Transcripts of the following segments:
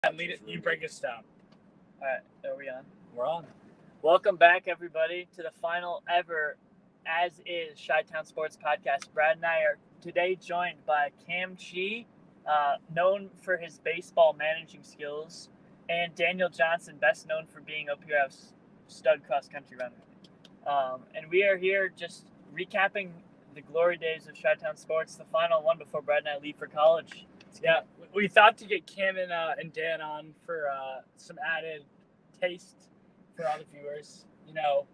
And lead it, you break us down. All right, are we on? We're on. Welcome back, everybody, to the final ever As Is Chi-Town Sports Podcast. Brad and I are today joined by Cam Chi, known for his baseball managing skills, and Daniel Johnson, best known for being OPRF's stud cross-country runner. And we are here just recapping the glory days of Chi-Town Sports, the final one before Brad and I leave for college. Yeah, we thought to get Cam and Dan on for some added taste for all the viewers. You know,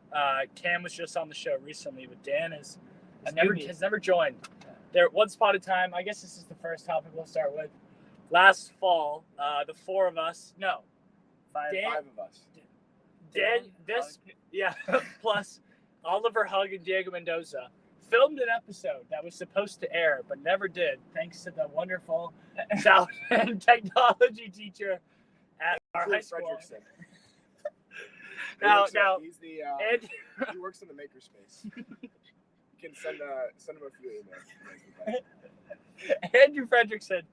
Cam was just on the show recently, but Dan has never joined. There, once upon a time, I guess this is the first topic we'll start with. Last fall, the four of us, no, Five of us. plus Oliver Hug and Diego Mendoza filmed an episode that was supposed to air but never did, thanks to the wonderful sound and technology teacher at our high school. Now, he's the he works in the makerspace. You can send him a few emails. Andrew Fredrickson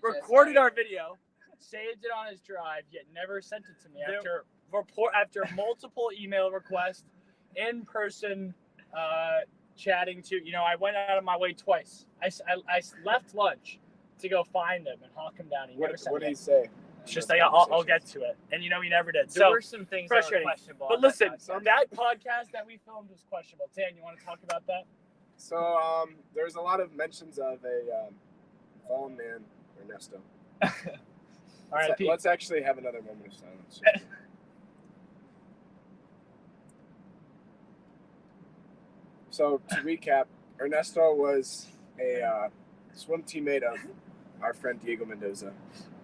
recorded our video, saved it on his drive, yet never sent it to me after multiple email requests, in-person chatting to. You know, I went out of my way twice. I left lunch to go find him and hawk him down. What did he say? It's just like I'll get to it, and you know he never did. There were some things frustrating. that were questionable. But listen, that podcast that we filmed was questionable. Dan, you want to talk about that? So there's a lot of mentions of a fallen man, Ernesto. All right, let's actually have another moment of silence. So to recap, Ernesto was a swim teammate of our friend Diego Mendoza,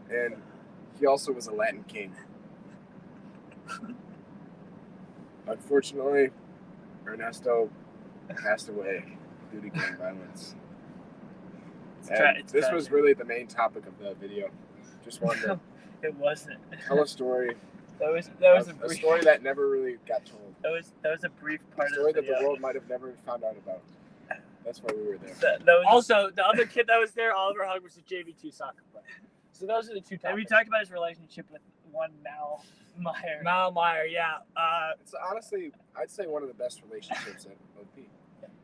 and he also was a Latin king. Unfortunately, Ernesto passed away due to gang violence. This was really the main topic of the video. Just wanted to It wasn't. tell a story. That was a story that never really got told. That was a brief part A story of the that video. the world might have never found out about. That's why we were there. Also, the other kid that was there, Oliver Hug, was a JV2 soccer player. So those are the two topics. And we talked about his relationship with one Mal Meyer. Mal Meyer, yeah. It's honestly, I'd say one of the best relationships at OP.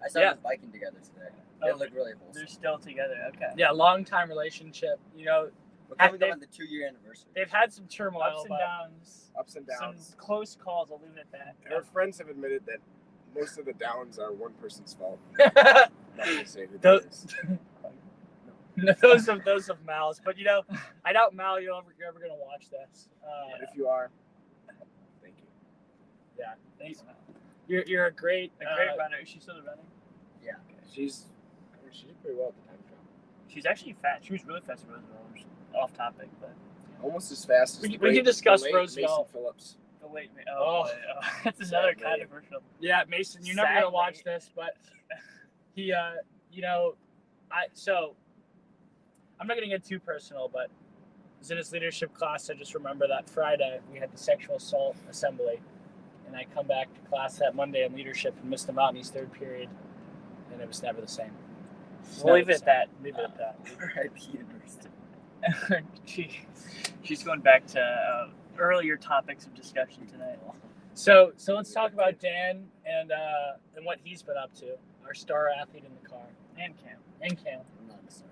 I saw them biking together today. They look really wholesome. They're still together. Okay. Yeah, long time relationship. You know, We're coming up on the 2-year anniversary. they've had some turmoil, Ups and downs. Some close calls. I'll leave it at that. And our friends have admitted that most of the downs are one person's fault. but Not to say who that is. those of Mal's. But you know, I doubt Mal, you're ever gonna watch this. If you are, thank you. Yeah, thanks, Mal. You're a great runner. Is she still running? Yeah. She did pretty well at the time trial. She's actually fast. She was really fast at Roosevelt. Off topic, but Almost as fast as We can discuss the late Roosevelt. Mason Phillips. the late. That's another controversial. Yeah, Mason, you're never gonna Sadly. watch this, but he, you know, I'm not gonna get too personal, but I was in his leadership class. I just remember that Friday we had the sexual assault assembly, and I come back to class that Monday in leadership and missed him out in his third period, and it was never the same. We'll leave it at that. Leave it at that. R.I.P. University. She's going back to earlier topics of discussion tonight. So let's talk about Dan and what he's been up to. Our star athlete in the car, And Cam. I'm not a star.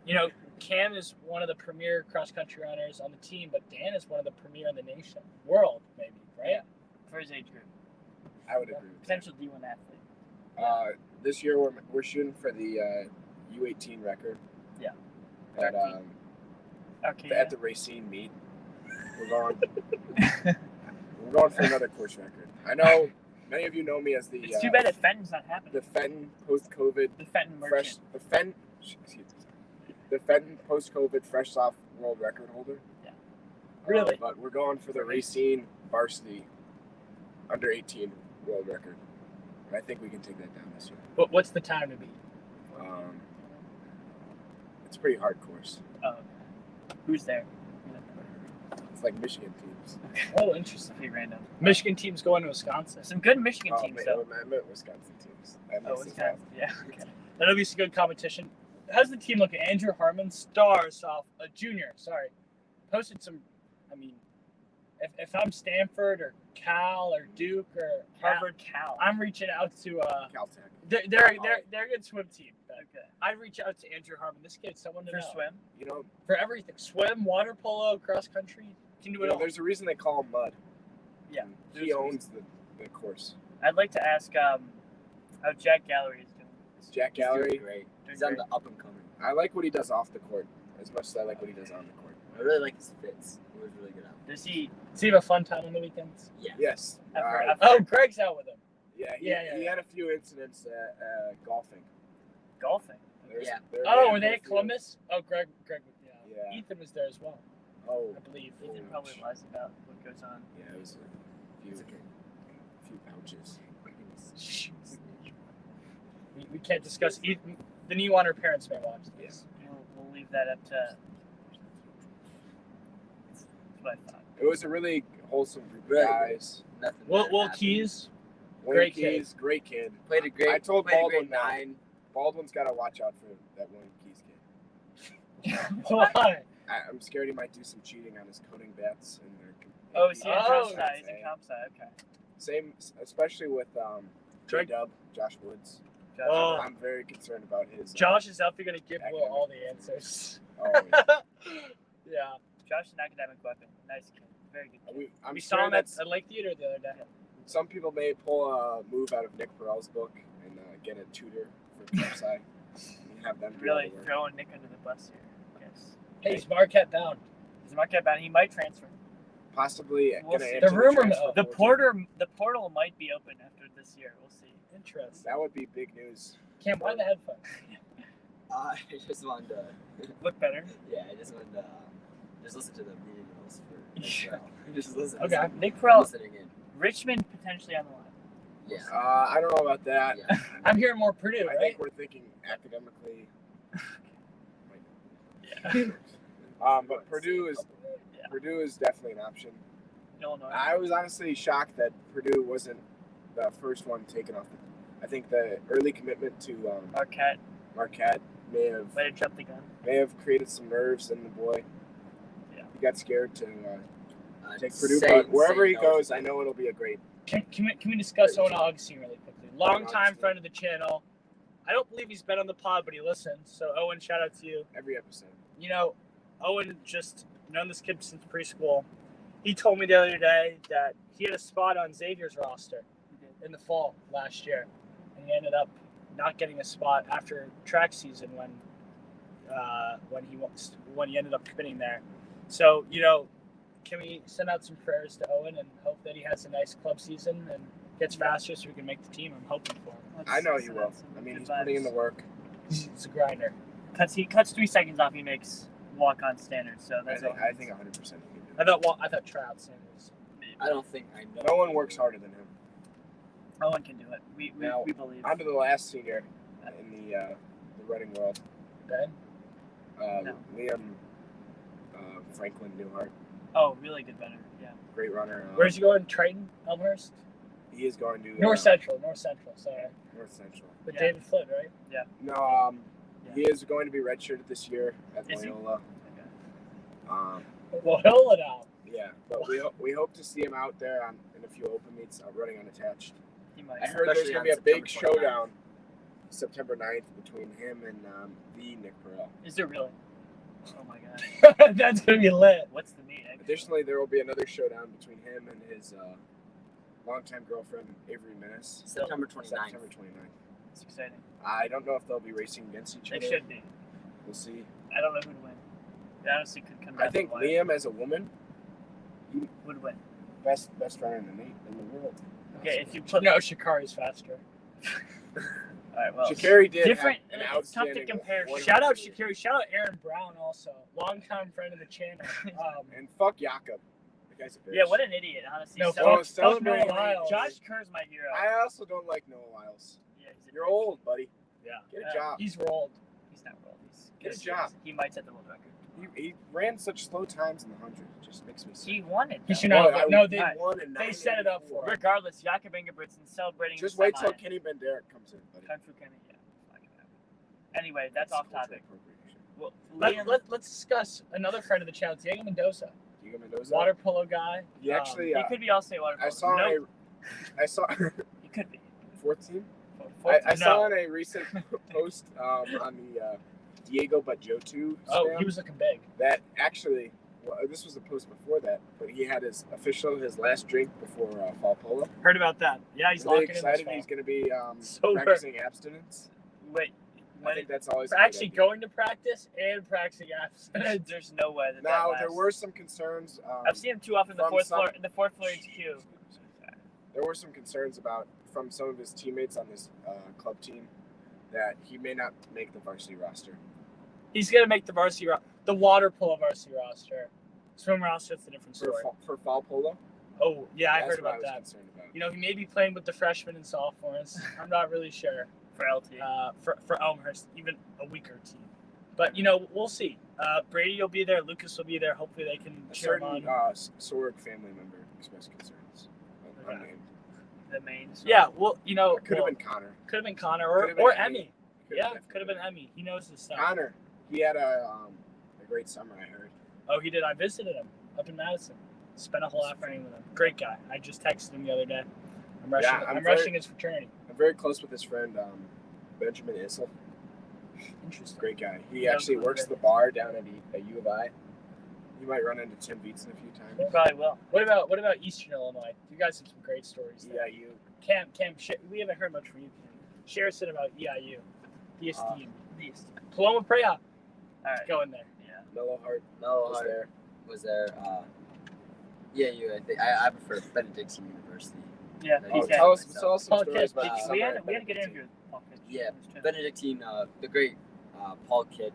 You know, Cam is one of the premier cross-country runners on the team, but Dan is one of the premier in the nation, world, maybe, right? Yeah. For his age group. I would agree with Potential D1 athlete. that. This year we're shooting for the U18 record. Yeah. At, Okay. at the Racine meet. We're going for another course record. I know many of you know me as the It's too bad that Fenton's not happening. the Fenton post-COVID The Fenton merchant. the Fenton post-COVID fresh soft world record holder. Yeah. Really? But we're going for the Racine varsity under 18 world record. And I think we can take that down this year. But what's the time to beat? It's a pretty hard course. Who's there? It's like Michigan teams. Oh, interesting. Pretty random. Michigan team's going to Wisconsin. Some good Michigan teams, though. I meant Wisconsin teams. Oh, Wisconsin. Yeah. Okay. That'll be some good competition. how's the team looking? Andrew Harmon, junior. Sorry, posted some. I mean, if I'm Stanford or Cal or Duke or Harvard, Cal. I'm reaching out to Caltech. they're a good swim team. Okay. I'd reach out to Andrew Harmon. This kid's someone to For know. swim. You know, For everything, swim, water polo, cross country, can do it all. there's a reason they call him Mud. Yeah, He owns the course. I'd like to ask how Jack Gallery is doing. Jack He's doing Gallery. great. He's Doing on the up and coming. I like what he does off the court as much as I like what he does on the court. I really like his fits. He was really good out. Does he? Does he have a fun time on the weekends? Yeah. Yes. Oh, Greg's out with him. He had a few incidents golfing. Golfing. Yeah. Oh, were they at Columbus? Oh, Greg. Yeah. Ethan was there as well, Oh, I believe. Ethan probably lies about what goes on. yeah, it was a few pouches. We can't discuss Ethan. The new one, her parents may watch this. We'll leave that up to. That's what I thought. It was a really wholesome group of Right. guys. Nothing. Will bad happened. Keys. Wayne Great Keys, great kid. Played a great. I told played a Baldwin great that. 9. Baldwin's got to watch out for that Wayne Keys kid. Why? I'm scared he might do some cheating on his coding bets and their. Oh, is he in Oh, comp I'd side? He's say. in comp side. Okay. Same, especially with Drake. J-Dub, Josh Woods. Josh. Oh. I'm very concerned about his. Josh is definitely going to give Will all the answers. Oh, yeah. Yeah. Josh is an academic weapon. Nice kid. Very good kid. I'm We sure saw him at that Lake Theater the other day. some people may pull a move out of Nick Perel's book and get a tutor for Capsci and have them do all Really the work. throwing Nick under the bus here. Yes. Hey, he's Marquette bound. He's Marquette bound. He might transfer. Possibly We'll gonna see. enter The rumor transfer mill. The portal. portal might be open after this year. We'll see. Interesting. That would be big news. Cam, why the headphones? I just wanted to. Look better. Yeah, I just wanted to just listen to the meeting notes for. Just listen. Okay. Nick I'm Perel, listening in. Richmond potentially on the line. Yeah. I don't know about that. Yeah. I'm hearing more Purdue, I right? think we're thinking academically. Yeah. But Purdue is Yeah. Purdue is definitely an option. Illinois. I was honestly shocked that Purdue wasn't the first one taken off. I think the early commitment to Marquette may Way to jump the gun. have created some nerves in the boy. Yeah. He got scared to take Same- Purdue, but wherever he same goes, notes. I know it'll be a great. Can we discuss Owen Augustine really quickly? Longtime Augustine. friend of the channel. I don't believe he's been on the pod, but he listens. So Owen, shout out to you. Every episode. You know, Owen just known this kid since preschool. He told me the other day that he had a spot on Xavier's roster in the fall last year, and he ended up not getting a spot after track season when he ended up committing there. So can we send out some prayers to Owen and hope that he has a nice club season and gets faster so we can make the team? I'm hoping for him. I know he will. I mean, he's putting in the work. He's a grinder. He cuts 3 seconds off. He makes walk-on standard. So I that's think all. 100% he can do it. I thought tryout Sanders. I don't think I know. No one works harder than him. Owen can do it. We believe. On to the last senior in the running world. Ben? No. Liam Franklin Newhart, Oh, really good runner. Yeah. great runner. Where's he going? Triton? Elmhurst? He is going to North Central. Sorry. North Central. With Yeah. David Flynn, right? No, Yeah. he is going to be redshirted this year at Is he? Loyola. Okay. Well, he'll let out. Yeah, but we hope to see him out there in a few open meets, running unattached. He might. I heard there's Especially going to be on a big September 29th. showdown September 9th between him and the Nick Perel. Is there really? Oh my god. That's gonna be lit. What's the meet? Additionally, there will be another showdown between him and his longtime girlfriend, Avery Menace. September 29th. September 29th. It's exciting. I don't know if they'll be racing against each They other. should be. We'll see. I don't know who'd win. They honestly could come down. I think to the wire. Liam, as a woman, would win. best runner in the world. Okay, if you put. No, Shikari's faster. All right. Well. Sha'Carri did different- have an it's tough to outstanding compare. 100. Shout out Shikari. Shout out Aaron Brown also. Longtime friend of the channel. And fuck Jakob. The guy's a bitch. Yeah, what an idiot, honestly. No, So- fuck celebrate Noah Lyles. Josh Kerr's my hero. I also don't like Noah Lyles. Yeah, he's a You're dick. old, buddy. Yeah. Get a job. He's rolled. He's not rolled. Get a job. He might set the world record. He ran such slow times in the 100. It just makes me sick. He won it. He though. should not. Well, No, they won in they set it up 984. for him. Regardless, Jakob Ingebrigtsen celebrating. Just the wait till semi. Kenny Benderek comes in, buddy. Kung Fu Kenny, yeah. Fucking Anyway, that's off topic. Well, Let's discuss another friend of the channel, Diego Mendoza, Diego Mendoza. water polo guy. He actually. he could be all-state water polo. I saw. He could be. 14. Fourth- I saw in a recent post on the Diego but Joe 2 Oh, spam he was looking big. that actually. Well, this was a post before that, but he had his last drink before fall polo. Heard about that? Yeah, he's Really locking in this excited. fall. He's going to be Sober. practicing abstinence. Wait, I think that's always For a good actually idea. going to practice and practicing abstinence. there's no way that Now that there lasts. were some concerns. I've seen him too often in the from fourth some- floor. In the fourth floor HQ. There were some concerns from some of his teammates on this club team that he may not make the varsity roster. He's gonna make the varsity the water polo varsity roster. Swim roster, that's a different For, story. for fall polo. Oh yeah, I That's heard what about I was that. concerned about. You know, he may be playing with the freshmen and sophomores. I'm not really sure. For LT. For Elmhurst, even a weaker team. But, you know, we'll see. Brady will be there. Lucas will be there. Hopefully they can A cheer him certain on. Sorg family member expressed concerns. Unnamed. The main. Yeah, well, you know, Could have been Connor. or Could've been Emmy. Yeah, definitely could have been Emmy. He knows his stuff. Connor. He had a great summer, I heard. Oh, he did. I visited him up in Madison. Spent a whole afternoon with him. Great guy. I just texted him the other day. I'm rushing. Yeah, I'm I'm very- rushing his fraternity. I'm very close with his friend Benjamin Issel. Interesting. Great guy. He Yeah, actually really works good. the bar down at U of I. You might run into Tim Beatson a few You times. probably will. What about Eastern Illinois? You guys have some great stories there. EIU. Cam, we haven't heard much from you. Share us about EIU, the esteem, Paloma Prea. All right. Go in there. Yeah. Mellow Heart Mellow was Heart there. was there. I think I prefer Benedictine University. Yeah. Oh, He's tell us dead. some Paul stories Kitch. about We summer had at a good Benedictine. interview with Paul Kitch. Yeah, That's true. Benedictine, the great Paul Kitch.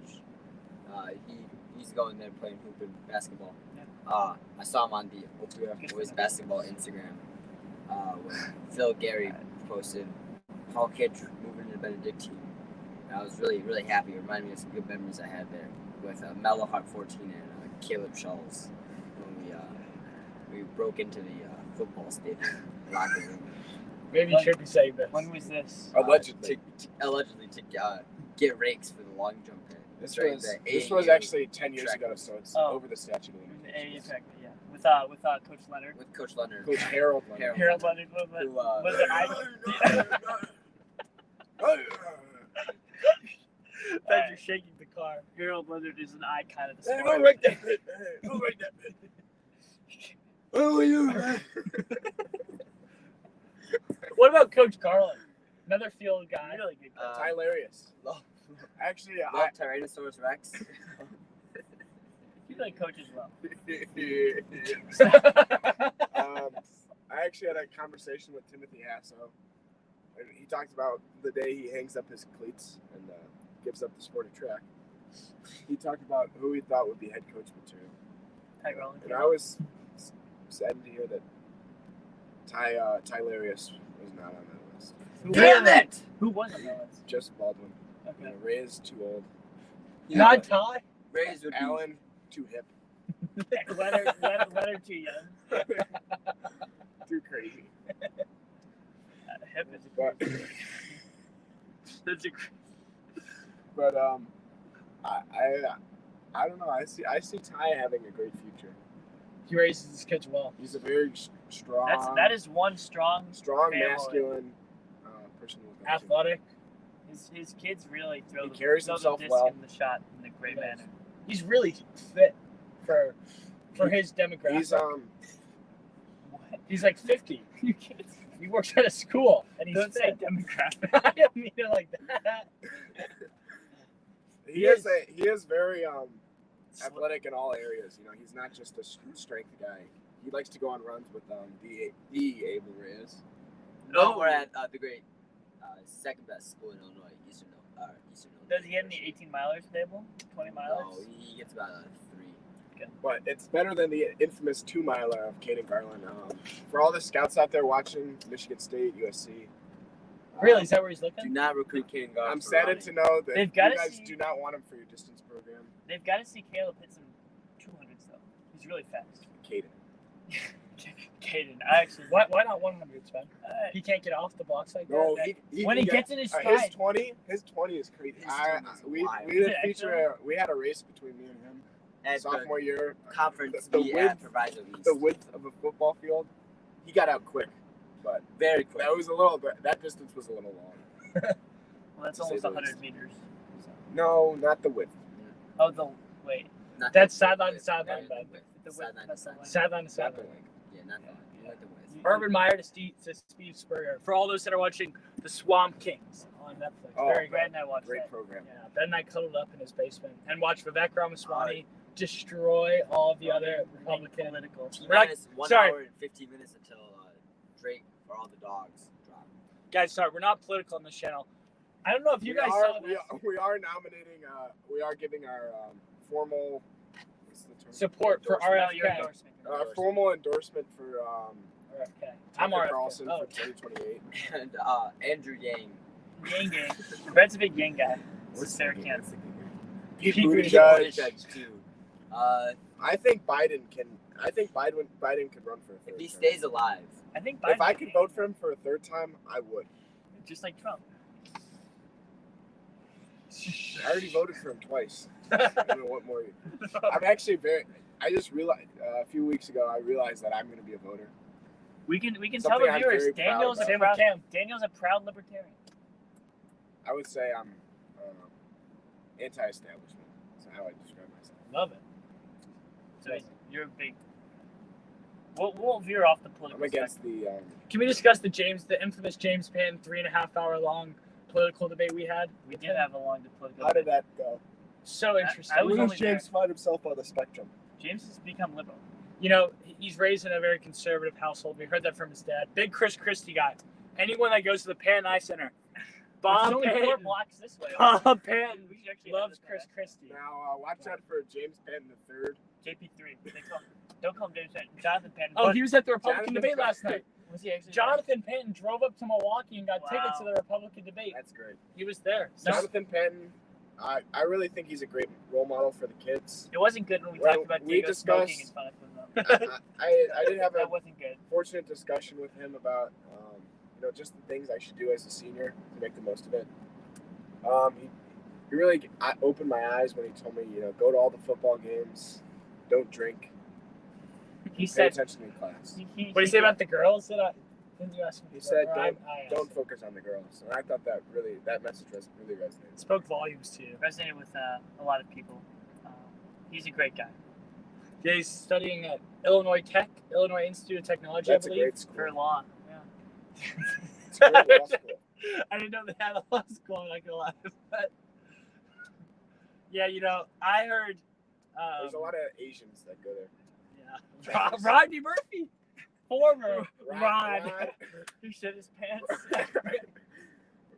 He's going there playing hoop and basketball. Yeah. I saw him on the Oakville Boys basketball Instagram when Phil Gary posted Paul Kitch moving to Benedictine. And I was really, really happy. It reminded me of some good memories I had there with Mellow Heart 14 and Caleb Schultz when we broke into the football stadium locker room. Maybe you should be saying this. When was this? Allegedly. To get rakes for the long jump. This Right, was the this was AAU actually 10 years track ago, meet. so it's Oh. over the statute of The limitations. AAU yeah. With Coach Leonard. with Coach Leonard. Coach Harold. Leonard. Harold Leonard. Who, Was it Thank you shaking the car. Harold Leonard is an icon of the Hey, sport. go right that bit, man. Go right that bit. Oh, you, man. What about Coach Carlin? Another field guy. Really good coach. Hilarious. Love Actually, Tyrannosaurus Rex. He's like coach as well. I actually had a conversation with Timothy Hasso, and he talked about the day he hangs up his cleats and gives up the sport of track. He talked about who he thought would be head coach material, Tyrone. and I was saddened to hear that Tylarius was not on that list. Damn it! Who was on that list? Just Baldwin. You know, Okay. Ray is too old. Not Ty. Rays would be Allen too hip. Leonard too young. Too crazy. Hip is But That's a but I don't know. I see Ty having a great future. He raises his kids well. He's a very strong. that is one strong family. masculine person with Athletic. His kids really throw He the, carries throw himself the disc well. in the shot in a great He does. manner. He's really fit for his demographic. He's What? He's like 50. You can't He works at a school and he's don't say fit. demographic. I don't mean it like that. he is very athletic in all areas. You know, he's not just a strength guy. He likes to go on runs with the Abel Reyes. No, we're at the great second best school in Illinois, Eastern Illinois. Does he get any 18 milers table? 20 milers? No, he gets about a 3. But it's better than the infamous 2-miler of Caden Garland. For all the scouts out there watching, Michigan State, USC. Really? Is that where he's Do looking? not recruit Caden Garland. I'm for saddened running. to know that They've you gotta guys see- do not want him for your distance program. They've got to see Caleb hit some 200s though. He's really fast. Caden. Caden, I actually. Why not 100, Sven? Uh, He can't get off the blocks like No, that. he when can he get- gets in his his stride. 20 is crazy. His 20 is We wild. did Is it feature. We had a race between me and him At sophomore year. the conference The meet width- at Proviso East. The width of a football field, he got out quick, but Very quick. that was a little bit. That distance was a little long. Well, that's to say almost the 100 least. meters. So. No, not the width. Oh, the wait. Not That's the sideline to width, sideline, not bud. the width. The width, Sideline to that's the sideline. line. Sideline to Not the sideline. length. Yeah, not the like the width. Urban Meyer to Steve Spurrier. For all those that are watching The Swamp Kings on Netflix. Oh, Very Brad good. and I watched Great that. program. Yeah, Ben and I cuddled up in his basement and watched Vivek Ramaswamy destroy all of the other Republican. political. We're not- Minus 1 sorry. hour and 15 minutes until Drake for all the dogs drop. Guys, sorry, we're not political on this channel. I don't know if you guys saw this. We are nominating. We are giving our formal. What's the term? Support for Oh, your RFK. endorsement. Formal endorsement for RFK. I'm Tucker RFK. Carlson Oh. for 2028. And Andrew Yang. Yang gang. Brad's a big Yang guy. What's Sarah the- Kent. what's the name? Pete Pete Buttigieg. Buttigieg too. I think Biden can. I think Biden could run for a third If he term. stays alive, I think If Biden I could vote for him for a third time, I would. just like Trump. I already voted for him twice. I don't know what more. I'm actually very. I just realized a few weeks ago. I realized that I'm going to be a voter. We can tell Something the I'm viewers very proud Daniel's a about. Same with proud Cam. Daniel's a proud libertarian. I would say I'm anti-establishment. That's how I describe myself. Love it. So you're a big. We'll veer off the political. I'm against the. Can we discuss the infamous James Panton 3.5 hour long political debate we had? We did have a long political. How did that go? So interesting. I was Where only does James find himself on the spectrum? James has become liberal. You know, he's raised in a very conservative household. We heard that from his dad. Big Chris Christie guy. Anyone that goes to the Pan Eye Center, Bob It's only 4 Panton, blocks this way. Bob Panton We should actually have loves this Chris back. Christie. Now watch out for James Panton III. JP3. Don't call him James Panton. Jonathan Panton. Oh, But he was at the Republican Jonathan debate last night. was he actually? Jonathan Panton drove up to Milwaukee and got Wow. tickets to the Republican debate. That's great. He was there. Jonathan Penn. I really think he's a great role model for the kids. It wasn't good when we Well, talked about we Diego smoking discussed- in front of him. I did have a That wasn't good. fortunate discussion with him about just the things I should do as a senior to make the most of it. He really opened my eyes when he told me, go to all the football games, don't drink, He pay said. attention in class. What do you say about the girls? Didn't you ask me? He said, Or I asked. don't focus on the girls, and I thought that message really resonated. Spoke volumes to you. Resonated with a lot of people. He's a great guy. Yeah, he's studying at Illinois Tech, Illinois Institute of Technology, That's I a believe. great school. For law. Yeah. It's a great law school. I didn't know they had a law school. I'm not gonna lie, but yeah, I heard. There's a lot of Asians that go there. Yeah, Rodney Murphy, former Rod. He shit his pants.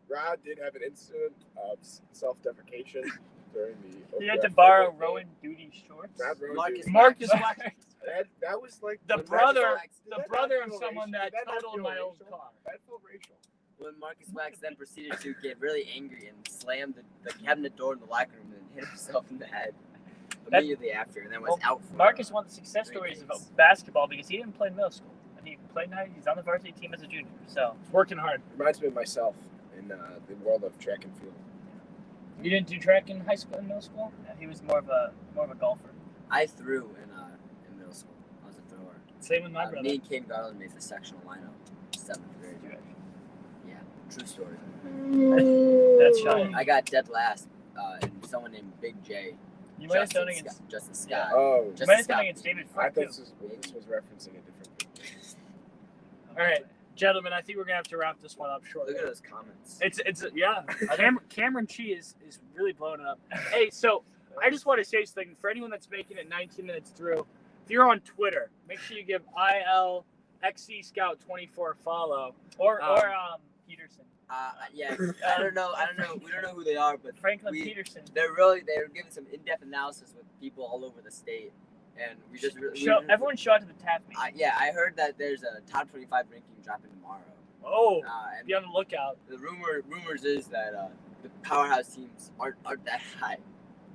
Rod did have an incident of self-defecation during the. He had to OPF borrow football game. Rowan Duty shorts. Not Rowan Marcus Duty. Marcus Wax. Wax, That was like the when brother, Marcus Wax- did the that brother not of feel someone racial? that Did not totaled feel my old racial? car. That felt racial. when Marcus Wax then proceeded to get really angry and slam the cabinet door in the locker room and hit himself in the head immediately after, and then was out for Marcus won the success 3 stories days. of basketball because he didn't play middle school. And he played now. He's on the varsity team as a junior. So He's working hard. Reminds me of myself in the world of track and field. You didn't do track in high school and middle school? yeah, he was more of a golfer. I threw in middle school. I was a thrower. Same with my brother. Me and Caden Garland made the sectional lineup, 7th grade. Yeah, true story. That's shocking. I got dead last, and someone named Big J, You might have done against. Justin Scott. Yeah. Oh, You Just might have Scott. done against David I Frank thought too. this was referencing a different thing. All right, gentlemen, I think we're gonna have to wrap this one up shortly. Look at those comments. It's yeah. Cameron Chi is really blowing it up. Hey, so I just want to say something for anyone that's making it 19 minutes through. If you're on Twitter, make sure you give ILXC Scout 24 a follow. Or Peterson. Yeah, I don't know. We don't know who they are, but Franklin we- Peterson. they're giving some in-depth analysis with people all over the state, and we just Everyone show out to the tap meet. I heard that there's a top 25 ranking dropping tomorrow. Oh, And be on the lookout. the rumors is that the powerhouse teams aren't that high.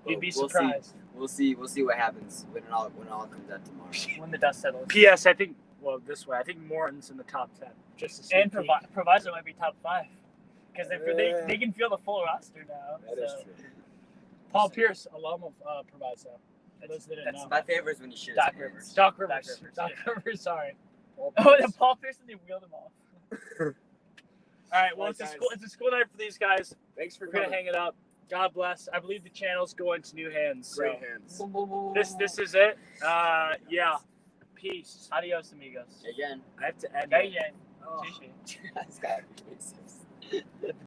You'd be We'll see. surprised. We'll see what happens when it all comes out tomorrow. When the dust settles. P.S. I think well, this way. I think Morton's in the top 10. Just to see. And Proviso might be top 5 because they can field the full roster now. That is true. Paul Pierce, alum of Proviso. For those that didn't know. My favorite is when he shoots Doc his Rivers. hands. Doc Rivers. Doc Doc Rivers, sorry. Paul Oh, Pierce. then Paul Pierce and they wheeled him off. All right, well, Well, it's a guys. school night for these guys. Thanks for We're gonna coming. hang it up. God bless. I believe the channel's going to new hands. So Great hands. this is it. Yeah. Peace. Adios, amigos. Again. I have to end. Yeah, it. yeah. Oh. Sushi. It's gotta be racist.